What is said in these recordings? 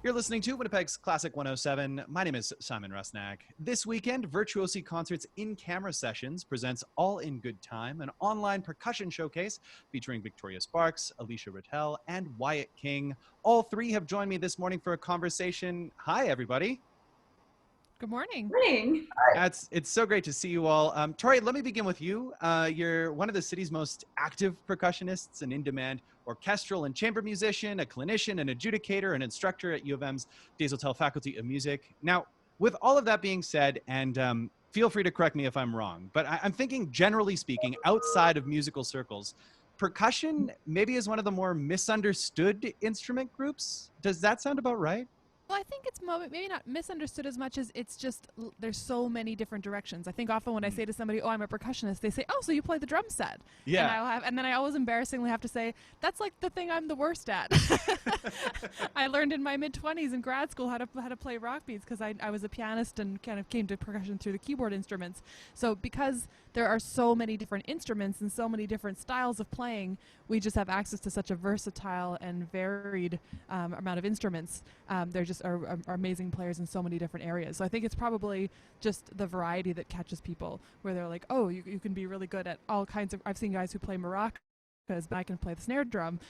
You're listening to Winnipeg's Classic 107. My name is Simon Rusnak. This weekend, Virtuosi Concerts in-camera sessions presents All in Good Time, an online percussion showcase featuring Victoria Sparks, Elishia, Ratel, and Wyatt King. All three have joined me this morning for a conversation. Hi, everybody. Good morning. Morning. It's so great to see you all. Tori, let me begin with you. You're one of the city's most active percussionists, an in-demand orchestral and chamber musician, a clinician, an adjudicator, an instructor at U of M's Des Hotels Faculty of Music. Now, with all of that being said, and feel free to correct me if I'm wrong, but I'm thinking, generally speaking, outside of musical circles, percussion maybe is one of the more misunderstood instrument groups. Does that sound about right? Well, I think it's maybe not misunderstood as much as it's just there's so many different directions. I think often when I say to somebody, "Oh, I'm a percussionist," they say, "Oh, so you play the drum set?" Yeah. And then I always embarrassingly have to say, "That's like the thing I'm the worst at." I learned in my mid-20s in grad school how to play rock beats because I was a pianist and kind of came to percussion through the keyboard instruments. So because there are so many different instruments and so many different styles of playing, we just have access to such a versatile and varied amount of instruments. They're just are amazing players in so many different areas. So I think it's probably just the variety that catches people, where they're like, oh, you can be really good at all kinds of. I've seen guys who play maracas, but I can play the snare drum.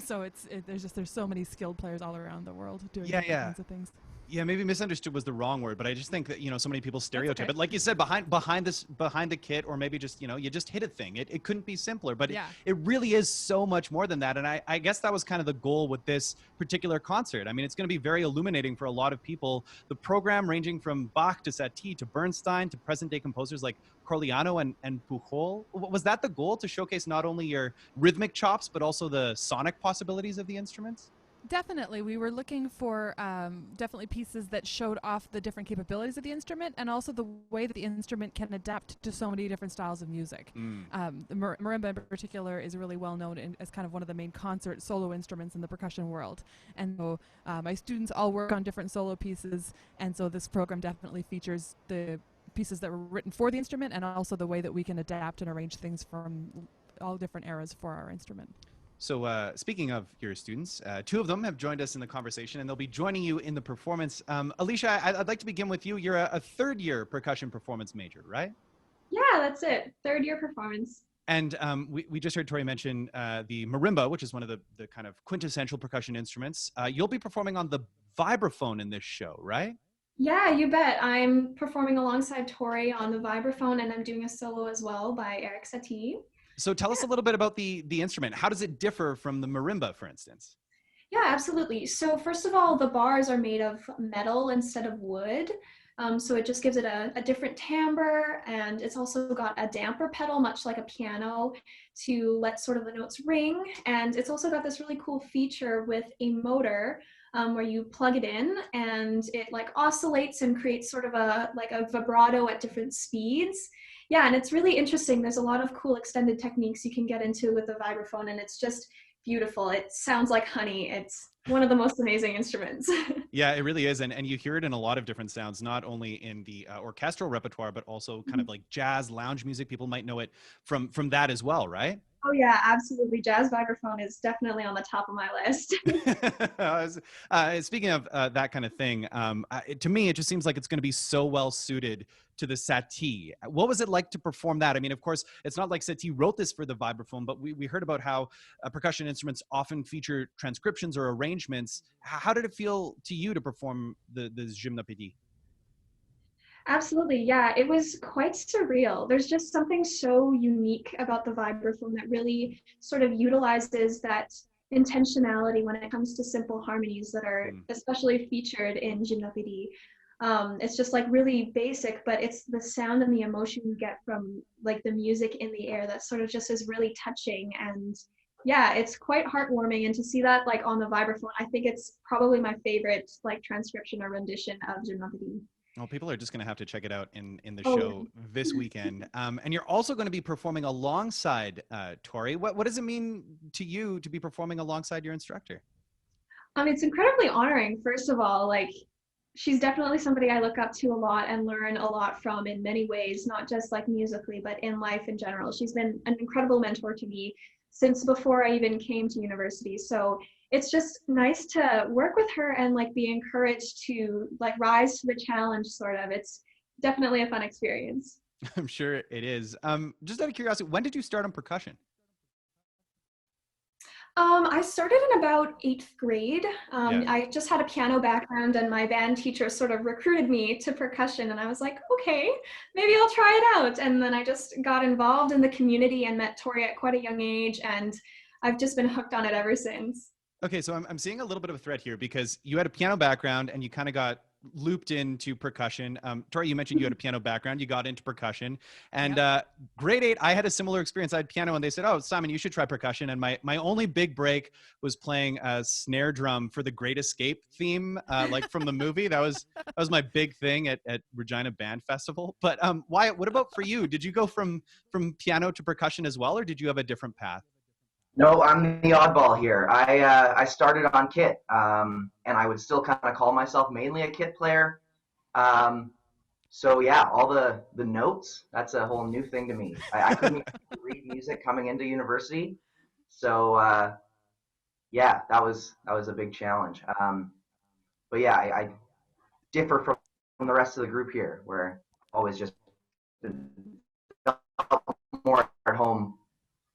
So there's so many skilled players all around the world doing different kinds of things. Yeah, maybe misunderstood was the wrong word, but I just think that, so many people stereotype it. Like you said, behind the kit, or maybe just, you just hit a thing. It couldn't be simpler, but it really is so much more than that. And I guess that was kind of the goal with this particular concert. I mean, it's going to be very illuminating for a lot of people. The program ranging from Bach to Satie to Bernstein to present day composers like Corleano and Pujol. Was that the goal, to showcase not only your rhythmic chops, but also the sonic possibilities of the instruments? Definitely. We were looking for definitely pieces that showed off the different capabilities of the instrument and also the way that the instrument can adapt to so many different styles of music. The marimba in particular is really well known as kind of one of the main concert solo instruments in the percussion world. And so my students all work on different solo pieces, and so this program definitely features the pieces that were written for the instrument and also the way that we can adapt and arrange things from all different eras for our instrument. So speaking of your students, two of them have joined us in the conversation, and they'll be joining you in the performance. Elishia, I'd like to begin with you. You're a third-year percussion performance major, right? Yeah, that's it. Third-year performance. And we just heard Tori mention the marimba, which is one of the kind of quintessential percussion instruments. You'll be performing on the vibraphone in this show, right? Yeah, you bet. I'm performing alongside Tori on the vibraphone, and I'm doing a solo as well by Eric Satie. So tell us a little bit about the instrument. How does it differ from the marimba, for instance? Yeah, absolutely. So first of all, the bars are made of metal instead of wood. So it just gives it a different timbre, and it's also got a damper pedal, much like a piano, to let sort of the notes ring. And it's also got this really cool feature with a motor where you plug it in and it like oscillates and creates sort of a vibrato at different speeds. Yeah, and it's really interesting. There's a lot of cool extended techniques you can get into with the vibraphone, and it's just beautiful. It sounds like honey. It's one of the most amazing instruments. Yeah, it really is. And you hear it in a lot of different sounds, not only in the orchestral repertoire, but also kind of like jazz, lounge music. People might know it from that as well, right? Oh yeah, absolutely. Jazz vibraphone is definitely on the top of my list. Speaking of that kind of thing, to me, it just seems like it's going to be so well suited to the Satie. What was it like to perform that? I mean, of course, it's not like Satie wrote this for the vibraphone, but we heard about how percussion instruments often feature transcriptions or arrangements. How did it feel to you to perform the Gymnopédie? Absolutely, yeah. It was quite surreal. There's just something so unique about the vibraphone that really sort of utilizes that intentionality when it comes to simple harmonies that are especially featured in Gymnopédie. It's just like really basic, but it's the sound and the emotion you get from like the music in the air that sort of just is really touching. And yeah, it's quite heartwarming. And to see that like on the vibraphone, I think it's probably my favorite like transcription or rendition of Gymnopédie. Well, people are just going to have to check it out in the show this weekend. And you're also going to be performing alongside Tori. What does it mean to you to be performing alongside your instructor? It's incredibly honoring, first of all. Like, she's definitely somebody I look up to a lot and learn a lot from in many ways, not just like musically, but in life in general. She's been an incredible mentor to me since before I even came to university. So it's just nice to work with her and like be encouraged to like rise to the challenge sort of. It's definitely a fun experience. I'm sure it is. Just out of curiosity, when did you start on percussion? I started in about 8th grade. Yeah. I just had a piano background, and my band teacher sort of recruited me to percussion, and I was like, okay, maybe I'll try it out. And then I just got involved in the community and met Tori at quite a young age, and I've just been hooked on it ever since. Okay, so I'm seeing a little bit of a thread here because you had a piano background and you kind of got looped into percussion. Tori, you mentioned you had a piano background. You got into percussion. And grade 8, I had a similar experience. I had piano and they said, oh, Simon, you should try percussion. And my only big break was playing a snare drum for the Great Escape theme, like from the movie. That was my big thing at Regina Band Festival. But Wyatt, what about for you? Did you go from piano to percussion as well, or did you have a different path? No, I'm the oddball here. I started on kit, and I would still kind of call myself mainly a kit player. So yeah, all the notes, that's a whole new thing to me. I couldn't even read music coming into university. So yeah, that was a big challenge. But yeah, I differ from the rest of the group here, where always just more at home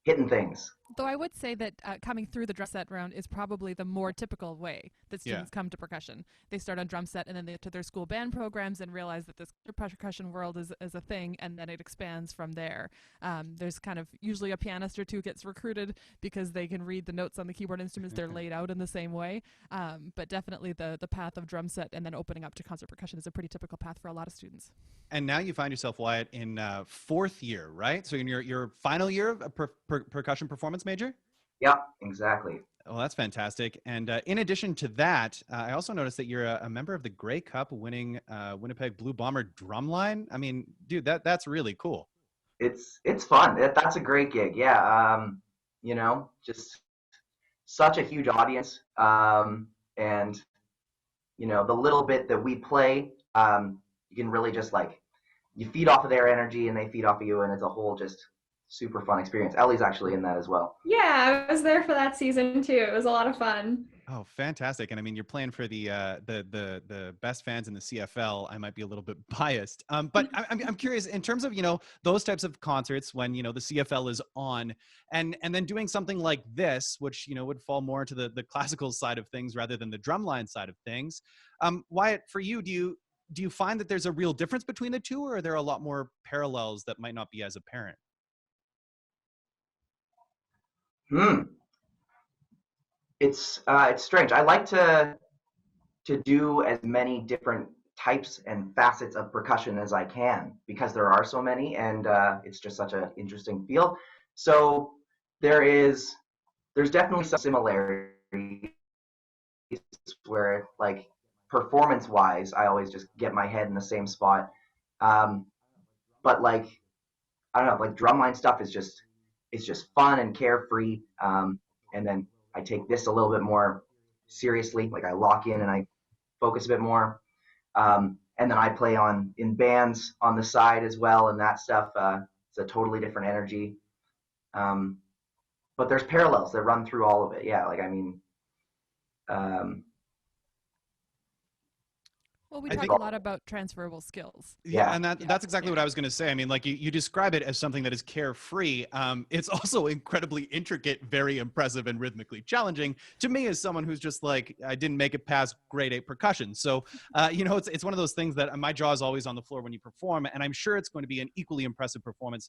hitting things. Though I would say that coming through the drum set round is probably the more typical way that students come to percussion. They start on drum set and then they get to their school band programs and realize that this percussion world is a thing, and then it expands from there. There's kind of usually a pianist or two gets recruited because they can read the notes on the keyboard instruments. They're laid out in the same way. But definitely the path of drum set and then opening up to concert percussion is a pretty typical path for a lot of students. And now you find yourself, Wyatt, in 4th year, right? So in your final year of a percussion performance major? Yep, exactly. Well, that's fantastic. And in addition to that, I also noticed that you're a member of the Grey Cup winning Winnipeg Blue Bomber Drumline. I mean, dude, that's really cool. It's fun. That's a great gig. Yeah. You know, just such a huge audience. And, you know, the little bit that we play, you can really just like, you feed off of their energy and they feed off of you, and it's a whole just super fun experience. Ellie's actually in that as well. Yeah, I was there for that season too. It was a lot of fun. Oh, fantastic. And I mean, you're playing for the best fans in the CFL. I might be a little bit biased. But I'm curious in terms of, you know, those types of concerts when, you know, the CFL is on and then doing something like this, which, you know, would fall more into the classical side of things rather than the drumline side of things. Wyatt, for you, do you find that there's a real difference between the two, or are there a lot more parallels that might not be as apparent? It's strange. I like to do as many different types and facets of percussion as I can because there are so many, and it's just such an interesting field. So there's definitely some similarities where, like, performance-wise, I always just get my head in the same spot. But like, I don't know, like drumline stuff is just fun and carefree. And then I take this a little bit more seriously, like I lock in and I focus a bit more. And then I play in bands on the side as well, and that stuff, it's a totally different energy. But there's parallels that run through all of it. Yeah, like, I mean, well, we talk a lot about transferable skills. Yeah, and that's exactly what I was going to say. I mean, like you describe it as something that is carefree. It's also incredibly intricate, very impressive, and rhythmically challenging to me as someone who's just like, I didn't make it past grade 8 percussion. So, you know, it's one of those things that my jaw is always on the floor when you perform, and I'm sure it's going to be an equally impressive performance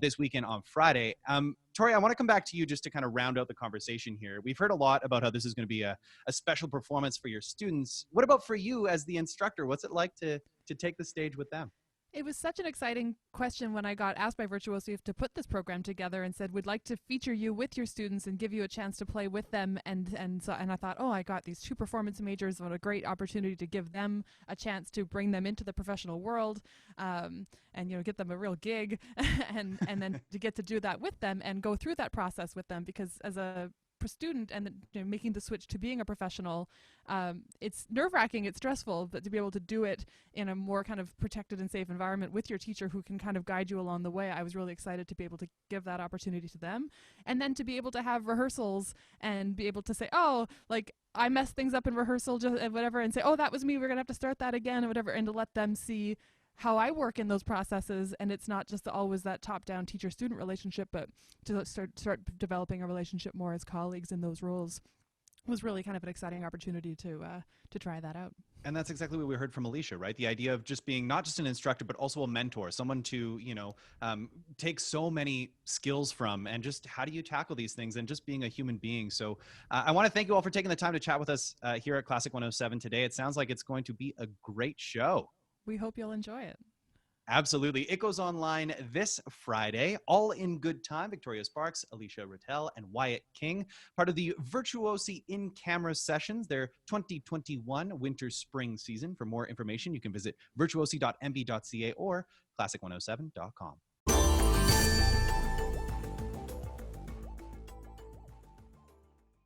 this weekend on Friday. Tori, I want to come back to you just to kind of round out the conversation here. We've heard a lot about how this is going to be a special performance for your students. What about for you as the instructor? What's it like to take the stage with them? It was such an exciting question when I got asked by Virtuosi to put this program together and said, we'd like to feature you with your students and give you a chance to play with them. And I thought, oh, I got these 2 performance majors. What a great opportunity to give them a chance to bring them into the professional world, and, you know, get them a real gig and then to get to do that with them and go through that process with them, because as a student and making the switch to being a professional, it's nerve-wracking, it's stressful, but to be able to do it in a more kind of protected and safe environment with your teacher who can kind of guide you along the way, I was really excited to be able to give that opportunity to them. And then to be able to have rehearsals and be able to say, oh, like, I messed things up in rehearsal, just whatever, and say, oh, that was me, we're going to have to start that again, or whatever, and to let them see how I work in those processes. And it's not just always that top-down teacher-student relationship, but to start developing a relationship more as colleagues in those roles was really kind of an exciting opportunity to try that out. And that's exactly what we heard from Elishia, right? The idea of just being not just an instructor, but also a mentor, someone to, take so many skills from, and just how do you tackle these things, and just being a human being. So I want to thank you all for taking the time to chat with us here at Classic 107 today. It sounds like it's going to be a great show. We hope you'll enjoy it. Absolutely. It goes online this Friday, all in good time. Victoria Sparks, Elishia, Ratel, and Wyatt King, part of the Virtuosi in-camera sessions, their 2021 winter-spring season. For more information, you can visit virtuosi.mb.ca or classic107.com.